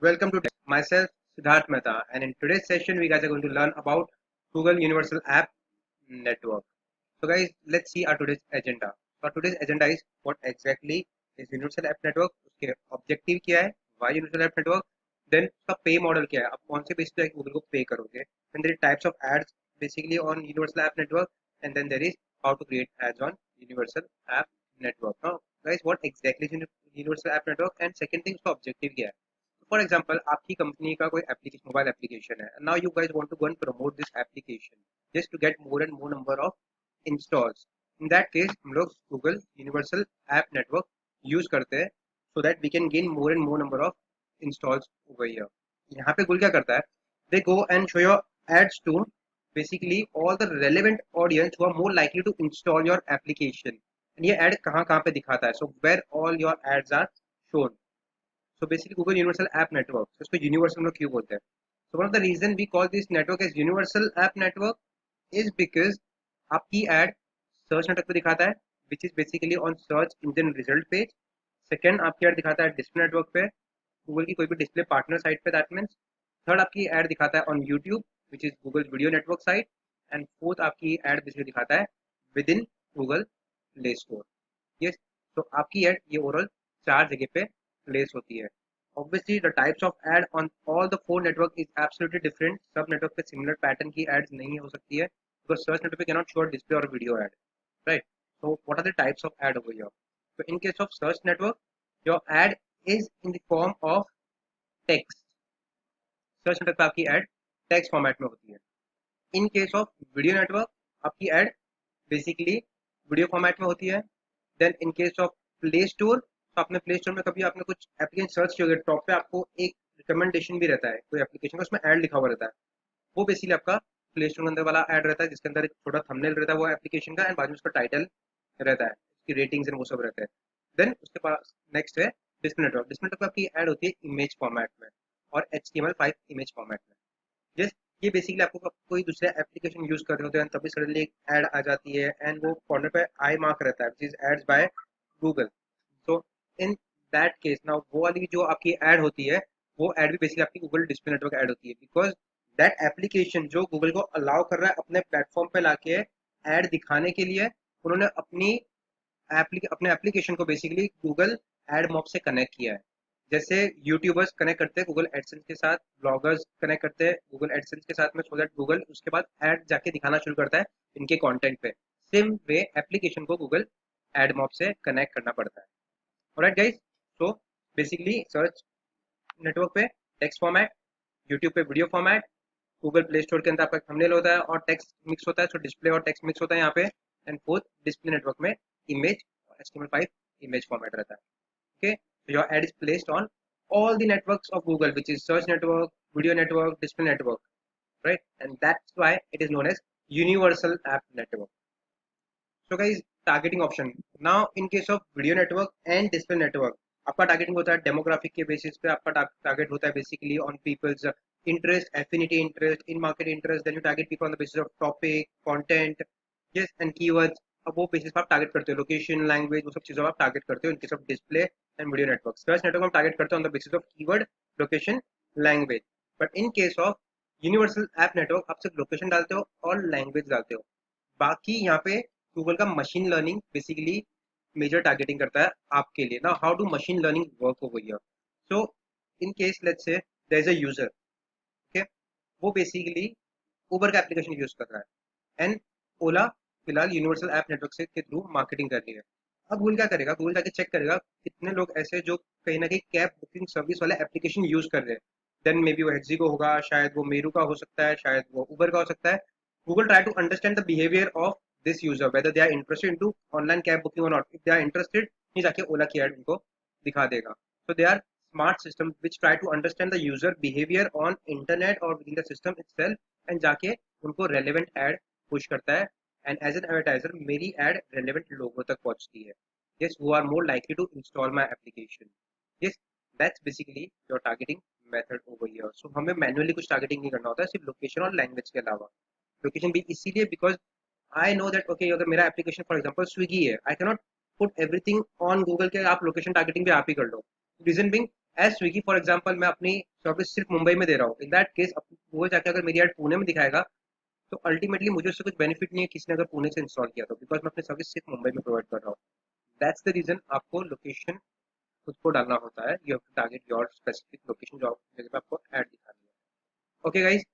Welcome to myself Siddharth Mehta, and in today's session we guys are going to learn about Google Universal App Network. So guys, let's see our today's agenda. So today's agenda is what exactly is Universal App Network, उसके objective क्या है, why Universal App Network, then उसका pay model क्या है, आप कौन से basis पे Google को pay करोगे, then there is types of ads basically on Universal App Network, and then there is how to create ads on Universal App Network. Now guys, what exactly is Universal App Network, and second thing उसका objective क्या है. For example आपकी company का कोई application mobile application है, now you guys want to go and promote this application just to get more and more number of installs. In that case हम लोग Google universal app network use करते हैं so that we can gain more and more number of installs over here. यहाँ पे Google क्या करता है, they go and show your ads to basically all the relevant audience who are more likely to install your application. And ये ad कहाँ कहाँ पे दिखाता है, so where all your ads are shown. So basically Google Universal App Network. So इसको universal हम लोग क्यों बोलते हैं? So one of the reason we call this network as Universal App Network is because आपकी ad search network पे दिखाता है, which is basically on search engine result page. Second आपकी ad दिखाता है display network पे, Google की कोई भी display partner site पे, that means. Third आपकी ad दिखाता है on YouTube, which is Google video network site. And fourth आपकी ad basically दिखाता है within Google Play Store. Yes, so आपकी ad ये overall 4 जगह पे प्लेस होती है. Obviously the types of ad on all the 4 network is absolutely different. सब नेटवर्क पे सिमिलर पैटर्न की एड्स नहीं हो सकती है because सर्च नेटवर्क पे cannot show डिस्प्ले और video add, right? So what are the types of ad over here? So in case of search network, your ad is in the form of text. Search network पे आपकी ad text format में होती है. In case of video network आपकी ad basically video format में होती है. Then in case of Play Store, तो आपने प्ले स्टोर में कभी आपने कुछ एप्लीकेशन सर्च किया, टॉप पे आपको एक रिकमेंडेशन भी रहता है कोई एप्लीकेशन का, उसमें ऐड लिखा हुआ रहता है. वो बेसिकली आपका प्ले स्टोर के अंदर वाला ऐड रहता है जिसके अंदर एक छोटा थंबनेल रहता है वो एप्लीकेशन का, एंड बाद में उसका टाइटल रहता है, उसकी रेटिंग्स एंड वो सब रहते हैं. देन उसके पास नेक्स्ट है डिस्प्ले नेटवर्क. डिस्प्ले नेटवर्क आपकी ऐड होती है इमेज फॉर्मेट में और HTML5 इमेज फॉर्मेट में. जस्ट ये बेसिकली आपको कोई दूसरे एप्लीकेशन यूज कर रहे होते हैं तभी सडनली एक ऐड आ जाती है एंड वो कॉर्नर पे आई मार्क रहता है which is ads by Google. So in that case now वो वाली जो आपकी ऐड होती है वो ऐड भी बेसिकली आपकी गूगल डिस्प्ले नेटवर्क ऐड होती है बिकॉज दैट एप्लीकेशन जो गूगल को अलाउ कर रहा है अपने प्लेटफॉर्म पे लाके ऐड दिखाने के लिए, उन्होंने अपने एप्लीकेशन को बेसिकली गूगल एड मॉब से कनेक्ट किया है. जैसे यूट्यूबर्स कनेक्ट करते हैं गूगल एडसेंस के साथ, ब्लॉगर्स कनेक्ट करते हैं गूगल एडसेंस के साथ में, सो दैट गूगल उसके बाद ऐड जाके दिखाना शुरू करता है इनके कंटेंट पे. सेम वे एप्लीकेशन को गूगल एड मॉब से कनेक्ट करना पड़ता है. Alright guys, so basically search network पे टेक्स्ट फॉर्मेट, यूट्यूब पे video format, Google play store के अंदर आपका थंबनेल होता है और टेक्स्ट मिक्स होता है, सो डिस्प्ले और टेक्स्ट मिक्स होता है यहाँ पे. एंड फोर्थ डिस्प्ले नेटवर्क में इमेज और HTML5 इमेज फॉर्मेट रहता है. Okay, so your ad is placed on all the networks of Google, which is search network, video network, display network, right? And that's why it is known as Universal App Network. So guys, targeting option. Now in case of video network and display network, आपका targeting होता है demographic के basis पे. आपका target होता है basically on people's interest, affinity interest, in market interest. Then you target people on the basis of topic, content, yes, and keywords. अब वो बेसिस पर आप टारगेट करते हो, लोकेशन, लैंग्वेज, वो सब चीज़ों आप टारगेट करते हो इन case of display and video network. Search network हम टारगेट करते हैं on the basis of keyword, location, language. But in case of universal app network आप सिर्फ लोकेशन डालते हो और लैंग्वेज डालते हो. बाकी यहाँ पे गूगल का machine learning basically major targeting करता है आपके लिए. Now how do machine learning work over here? So in case let's say there is a user, okay, वो बेसिकली उबर का एप्लीकेशन यूज कर रहा है एंड ओला फिलहाल यूनिवर्सल ऐप नेटवर्क से के थ्रू मार्केटिंग कर रही है. अब गूगल क्या करेगा, गूगल जाके चेक करेगा कितने लोग ऐसे जो कहीं ना कहीं कैब बुकिंग सर्विस वाला एप्लीकेशन यूज कर रहे हैं. देन मे बी वो एक्सिगो होगा, शायद वो मेरू का हो सकता है, शायद वो उबर का हो सकता है. Google try to understand the behaviour of this user whether they are interested into online cab booking और not. If they are interested नहीं जाके ओला की एड उनको दिखा देगा. So they are smart system which try to understand the user behaviour on internet और within the system itself and जाके उनको रेलेवेंट एड पुश करता है. And as an advertiser, मेरी ad relevant लोगों तक पहुंचती है. Yes, who are more likely to install my application. Yes, that's basically your targeting method over here. So हमें manually कुछ targeting नहीं करना होता है सिर्फ location और language के अलावा. Location भी इसीलिए because I know that okay अगर मेरा application for example Swiggy है, I cannot put everything on Google के आप location targeting भी आप ही कर लो. Reason being as Swiggy for example मैं अपनी सर्विस सिर्फ मुंबई में दे रहा हूँ, इन दैट केस वो जाके अगर मेरी एड पुणे में दिखाएगा तो अल्टीमेटली मुझे उससे कुछ बेनिफिट नहीं है किसी ने अगर पुणे से इंस्टॉल किया तो, बिकॉज मैं अपनी सर्विस सिर्फ मुंबई में प्रोवाइड कर रहा हूँ। दैट्स द रीजन आपको लोकेशन खुद को डालना होता है, you have to target your specific location जो जगह पे आपको ऐड दिखानी है। Okay guys,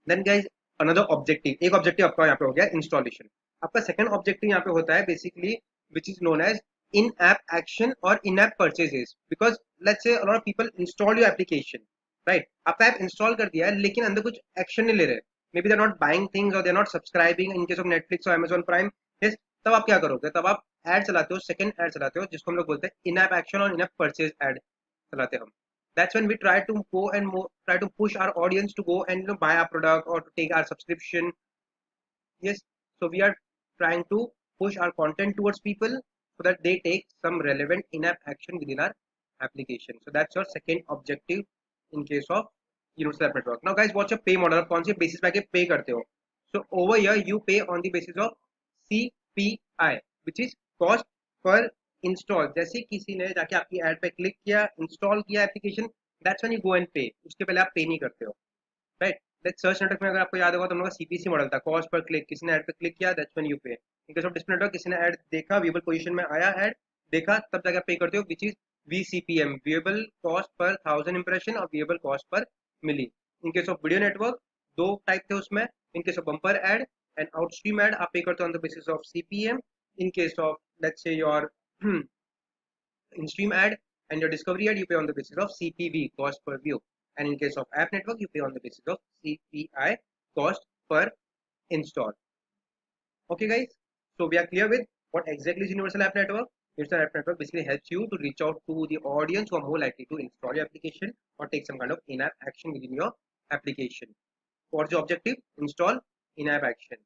then guys another objective, एक ऑब्जेक्टिव आपका यहाँ पे हो गया इंस्टॉलेशन। आपका सेकंड ऑब्जेक्टिव यहाँ पे होता है basically which is known as in app action और in app purchases, because let's say a lot of people install your application, right? आपका ऐप इंस्टॉल कर दिया है लेकिन अंदर कुछ एक्शन नहीं ले रहे, maybe they are not buying things और they are not subscribing in case of Netflix और अमेजॉन प्राइम। यस, तब आप क्या करोगे? तब आप एड चलाते हो, सेकंड एड चलाते हो जिसको हम लोग बोलते हैं इन ऐप एक्शन और इन ऐप परचेज एड चलाते हैं हम। That's when we try to go and try to push our audience to go and buy our product or to take our subscription. Yes, so we are trying to push our content towards people so that they take some relevant in-app action within our application. So that's your second objective in case of universal app network. Now guys, what's your pay model? कौन से basis पे आके pay करते हो? So over here you pay on the basis of CPI, which is cost per install. जैसे किसी ने जाके आपकी ad पे click किया, install किया application, that's when you go and pay. उसके पहले आप pay नहीं करते हो, राइट? लाइक सर्च नेटवर्क में अगर आपको याद होगा तो हम लोग का सीपीसी मॉडल था, कॉस्ट पर क्लिक। किसी ने ऐड पे क्लिक किया, दैट्स व्हेन यू पे। इन केस ऑफ डिस्प्ले नेटवर्क किसी ने ऐड देखा, विएबल पोजीशन में आया ऐड देखा, तब जाके आप पे करते हो, which is VCPM, viewable cost per 1000 impression और viewable cost per mille. In case of video network दो टाइप थे उसमें, in case of bumper ad and outstream ad आप पे करते हो on the basis of CPM. In case of let's say your in-stream ad and your discovery ad, you pay on the basis of CPV, cost per view. And in case of app network, you pay on the basis of CPI, cost per install. Okay, guys. So we are clear with what exactly is Universal App Network. Universal App Network basically helps you to reach out to the audience who are more likely to install your application or take some kind of in-app action within your application. What's the objective? Install in-app action.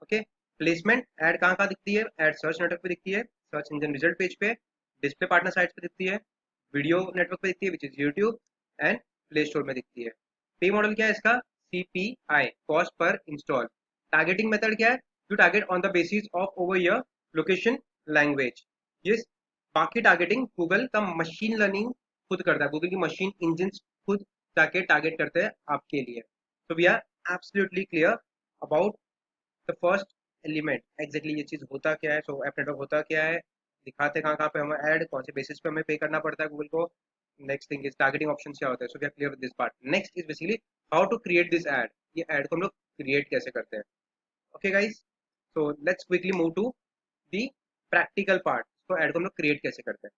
Okay. Placement add कहाँ कहाँ दिखती है? Add search network पे दिखती है, search engine result page पे, display partner sites पे दिखती है, वीडियो नेटवर्क पे दिखती है which is YouTube, and play store में दिखती है। पे मॉडल क्या है इसका? CPI, cost per install. Targeting method क्या है? You target on the basis of over your location language. ये बाकी टारगेटिंग गूगल का मशीन लर्निंग खुद करता है, गूगल की मशीन इंजन खुद जाके टारगेट करते हैं आपके लिए। तो we are absolutely clear about the first element, exactly ये चीज होता क्या है। सो ऐप नेटवर्क होता क्या है, दिखाते कहाँ कहाँ पे हमें ऐड, कौन से बेसिस पे हमें पे करना पड़ता है गूगल को। Next thing is targeting option क्या होता है। So we are clear with this part. Next is basically how to create this ad, ये ऐड को हम लोग क्रिएट कैसे करते हैं। Okay guys, so let's quickly move to the practical part. तो ऐड को हम लोग क्रिएट कैसे करते हैं।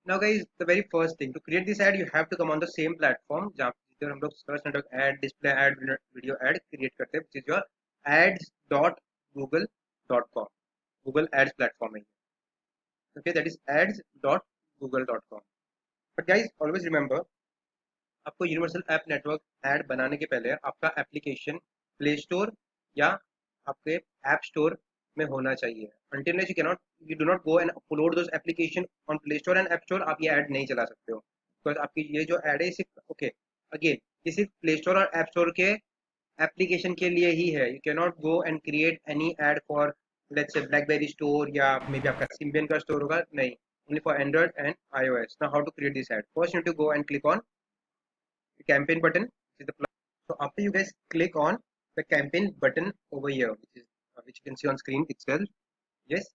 Now guys, the very first thing to create this ad, you have to come on the same platform जहाँ पर हम लोग search network add, display ad, video add create करते हैं, which is your ads.google.com. Google Ads platform है। Okay, that is ads.google.com. But guys, always remember, आपको universal app network add बनाने के पहले आपका एप्लीकेशन प्ले स्टोर या आपके ऐप स्टोर में होना चाहिए। until you cannot, you do not go and upload those application on play store and app store, आप ये ऐड नहीं चला सकते हो, बिकॉज आपकी ये जो ऐड है सिर्फ ओके अगेन ये सिर्फ प्ले स्टोर और ऐप स्टोर के एप्लीकेशन के लिए ही है। You can not go and create any add for let's say blackberry store या मे बी आपका सिम्बियन का स्टोर होगा, नहीं, only for Android and iOS. Now how to create this ad? First you need to go and click on the campaign button, which is the plus. So after you guys click on the campaign button over here, which you can see on screen itself. Yes,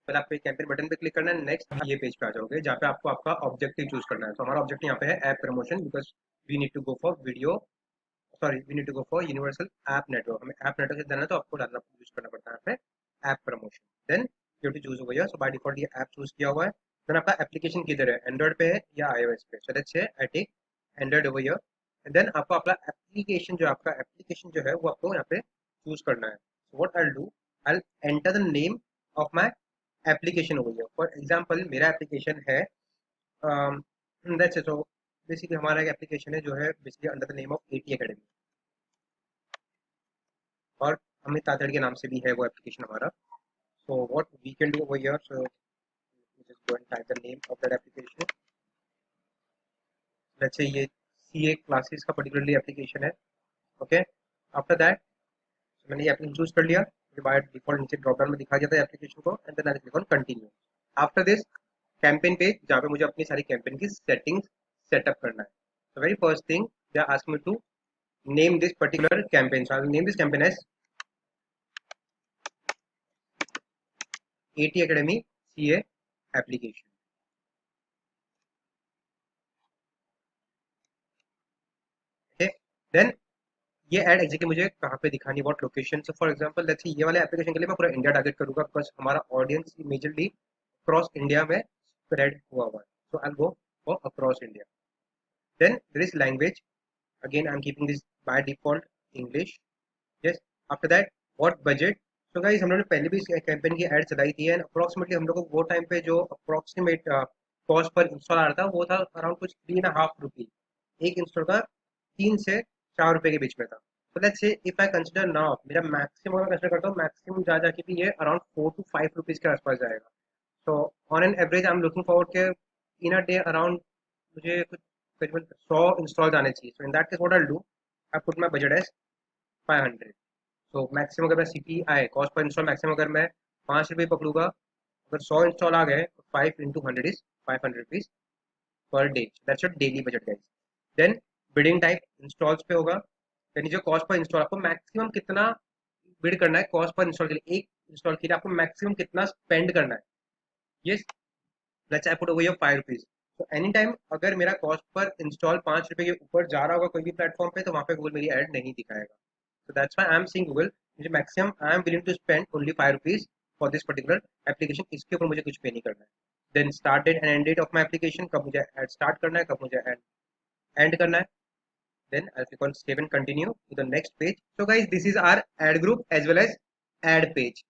पहले आपको campaign button पे click करना है। Next ये page पे आ जाओगे जहाँ पे आपको आपका ऑब्जेक्टिव चूज करना है। तो हमारा ऑब्जेक्टिव यहाँ पे है app promotion, because we need to go for video, sorry we need to go for universal app network. हमें ऐप नेटवर्क से जाना है तो आपको डालना यूज करना पड़ता है यहाँ पे app promotion. Then you to choose over here. So by default ये ऐप चूज किया हुआ है। देन आपका एप्लीकेशन किधर है, एंड्रॉइड पे है या iOS पे। So let's say I take Android over here. And then आपको अपना एप्लीकेशन जो आपका एप्लीकेशन जो है वो आपको यहाँ पे चूज करना है। So what I do, I enter the name of my application over here. For example मेरा एप्लीकेशन है दैट्स इट। सो बेसिकली हमारा एक एप्लीकेशन है जो है basically under the name of eighty academy, और अमित तातड़ के नाम से भी है वो एप्लीकेशन हमारा। So what we can do over here, so just go and type the name of that application. Let's say ये सीए क्लासेस का पर्टिकुलरली एप्लीकेशन है। ओके, आफ्टर दैट मैंने ये एप्लीकेशन चूज कर लिया, बाय डिफॉल्ट नीचे drop down में दिखा जाता है एप्लीकेशन को, and then I click on continue. After this campaign page जहाँ पे मुझे अपनी सारी कैंपेन की सेटिंग्स सेटअप करना है. So very first thing they ask me to name this particular campaign. So I will name this campaign as AT Academy CA application. Okay. Then ये ad exactly मुझे कहाँ पे दिखानी, what location. So for example let's see ये वाले application के लिए मैं पूरा इंडिया टारगेट करूंगा बिकॉज हमारा ऑडियंस मेजरली अक्रॉस इंडिया में स्प्रेड हुआ हुआ है. So I will go for across India. Then there is language. Again I am keeping this by default English. Yes. After that what budget. So guys हम लोगों ने पहले भी इस कैंपेन की एड चलाई थी एंड अप्रोक्सीमेटली हम लोग को वो टाइम पे जो अप्रोक्सीमेट कॉस्ट पर इंस्टॉल आ रहा था वो था अराउंड कुछ 3.5 रुपी. एक इंस्टॉल का 3 से 4 रुपए के बीच में था. तो let's say if I consider now मेरा मैक्सिमम मैं कंसीडर करता हूँ मैक्सिमम जा जाके भी ये अराउंड 4 to 5 रुपीज के आसपास जाएगा. So on an average I am looking forward के इन अ डे अराउंड मुझे कुछ करीबन 100 इंस्टॉल आने चाहिए. So in that case what I do I put my budget as 500. तो मैक्सिमम अगर मैं CPI cost per install maximum अगर मैं 5 रुपये पकड़ूंगा, अगर 100 इंस्टॉल आ गए तो 5 into 100 इज 500 rupees per day. That's your daily budget guys. Then bidding type installs पे होगा. यानी जो कॉस्ट पर इंस्टॉल आपको मैक्सिमम कितना बिड करना है कॉस्ट पर इंस्टॉल के लिए, एक इंस्टॉल के लिए आपको मैक्सिमम कितना स्पेंड करना है. Yes. Let's I put over your 5 rupees. तो एनी टाइम अगर मेरा कॉस्ट पर इंस्टॉल 5 रुपए के ऊपर जा रहा होगा कोई भी प्लेटफॉर्म पे तो वहाँ पे गूगल मेरी एड नहीं दिखाएगा. So that's why I'm saying Google मुझे maximum I am willing to spend only 5 rupees for this particular application. इसके ऊपर मुझे कुछ पे नहीं करना है. Then start date and end date of my application, कब मुझे ad start करना है कब मुझे ad end करना है. Then I'll click on save and continue to the next page. So guys this is our ad group as well as ad page.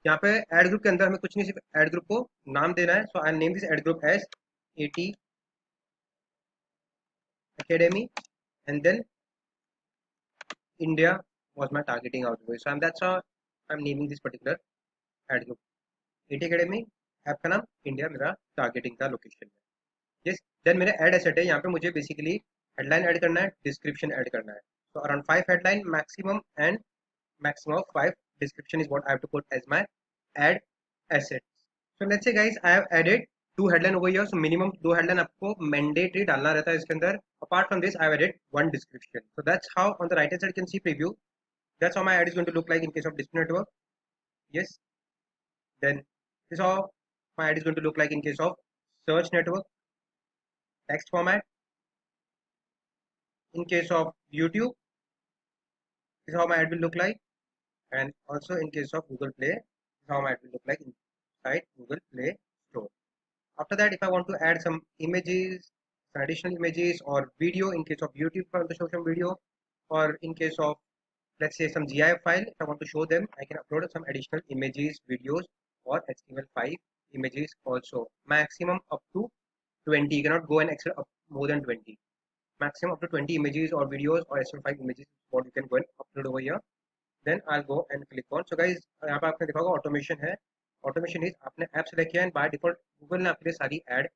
यहाँ पे ad group के अंदर हमें कुछ नहीं सिर्फ ad group को नाम देना है. So I'll name this ad group as AT Academy and then India was my targeting audience. So that's how I'm naming this particular ad group. AT Academy app का नाम, इंडिया मेरा targeting का location है. Yes. Then मेरा add asset है यहाँ पे मुझे बेसिकली हेडलाइन ऐड करना है, डिस्क्रिप्शन ऐड करना है. तो around 5 headline maximum and maximum of 5 description is what I have to put as my ad asset. So let's say guys I have added 2 headline over here. So minimum 2 headline आपको mandatory डालना रहता है इसके अंदर. Apart from this I have added 1 description. So that's how on the right hand side you can see preview. That's how my ad is going to look like in case of display network. Yes. Then this is how my ad is going to look like in case of search network. Text format. In case of YouTube, this is how my ad will look like. And also in case of Google Play, this is how my ad will look like inside Google Play Store. After that, if I want to add some images, some additional images or video in case of YouTube, if I want to show some video, or in case of let's say some GIF file, if I want to show them, I can upload some additional images, videos, or HTML5 images also. Maximum up to 20. You cannot go and exceed up more than 20. Maximum up to 20 images or videos or HTML5 images is what you can go and upload over here. Then I'll go and click on. So guys, यहाँ पे आपने देखा होगा automation है. Automation is आपने app select किया and by default Google ने आपके लिए सारी ऐड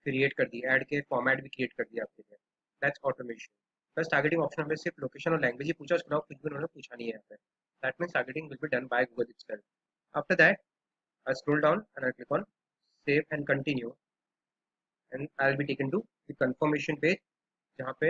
क्रिएट कर दी, ऐड के फॉर्मेट भी क्रिएट कर दिया आपके लिए. That's automation. बस टारगेटिंग ऑप्शन हमें सिर्फ लोकेशन और लैंग्वेज ही पूछा, उसके अलावा कुछ भी उन्होंने पूछा नहीं है यहाँ पे. That means targeting will be done by Google itself. After that I scroll down and I click on save and continue and I'll be taken to the confirmation page जहाँ पे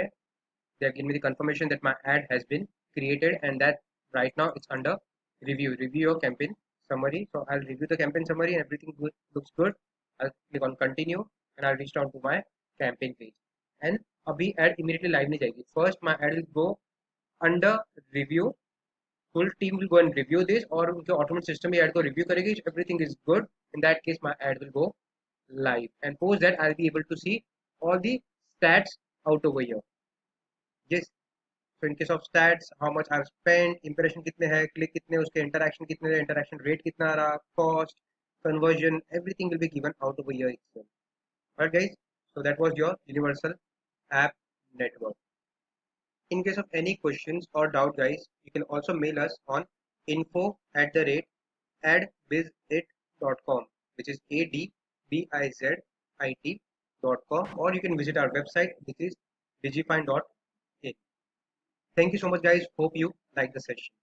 they have given me the confirmation that my ad has been created and that right now it's under review your campaign summary. So I'll review the campaign summary and everything looks good. I'll click on continue and I'll reach down to my campaign page and अभी ad immediately live नहीं जाएगी. First my ad will go under review. Full team will go and review this और उनके automate system ये ad को review करेगी. If everything is good, in that case my ad will go live and post that I'll be able to see all the stats out over here. Yes. So in case of stats, how much I've spent, impression कितने हैं, click कितने, उसके interaction कितने, interaction rate कितना रहा, cost, conversion, everything will be given out over here itself. Alright guys, so that was your universal app network. In case of any questions or doubt guys, you can also mail us on info@adbizit.com, which is adbizit.com, or you can visit our website which is digifine.in. Thank you so much guys. Hope you like the session.